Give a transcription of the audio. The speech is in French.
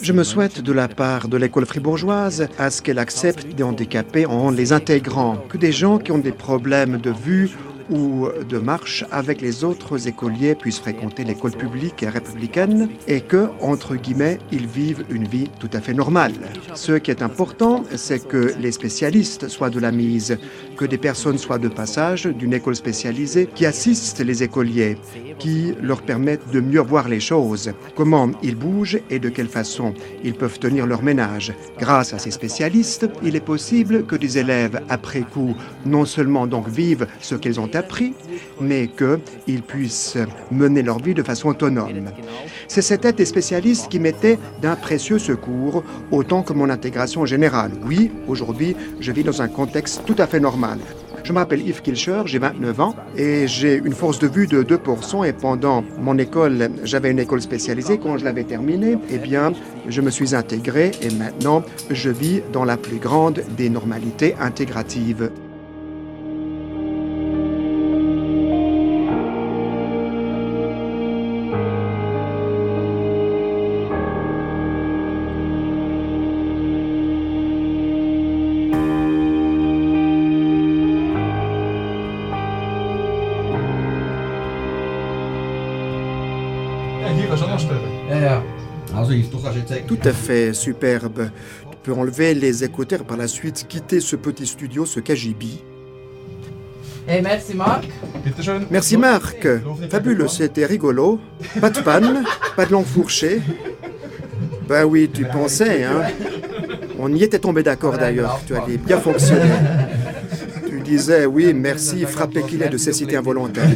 Je me souhaite de la part de l'école fribourgeoise à ce qu'elle accepte des handicapés en les intégrant, que des gens qui ont des problèmes de vue ou de marche avec les autres écoliers puissent fréquenter l'école publique et républicaine et que, entre guillemets, ils vivent une vie tout à fait normale. Ce qui est important, c'est que les spécialistes soient de la mise, que des personnes soient de passage d'une école spécialisée qui assistent les écoliers, qui leur permettent de mieux voir les choses, comment ils bougent et de quelle façon ils peuvent tenir leur ménage. Grâce à ces spécialistes, il est possible que des élèves, après coup, non seulement donc vivent ce qu'ils ont appris, mais qu'ils puissent mener leur vie de façon autonome. C'est cette aide des spécialistes qui m'était d'un précieux secours, autant que mon intégration générale. Oui, aujourd'hui, je vis dans un contexte tout à fait normal. Je m'appelle Yves Kilcher, j'ai 29 ans et j'ai une force de vue de 2% et pendant mon école, j'avais une école spécialisée. Quand je l'avais terminée, je me suis intégré et maintenant, je vis dans la plus grande des normalités intégratives. Tout à fait superbe. Tu peux enlever les écouteurs par la suite, quitter ce petit studio, ce cagibi. Merci Marc. Merci Marc. Fabuleux, c'était rigolo. Pas de panne, pas de langue fourchée. Ben oui, tu pensais, hein. On y était tombé d'accord d'ailleurs, tu allais bien fonctionner. Tu disais, oui, merci, frappé qu'il est de cécité involontaire.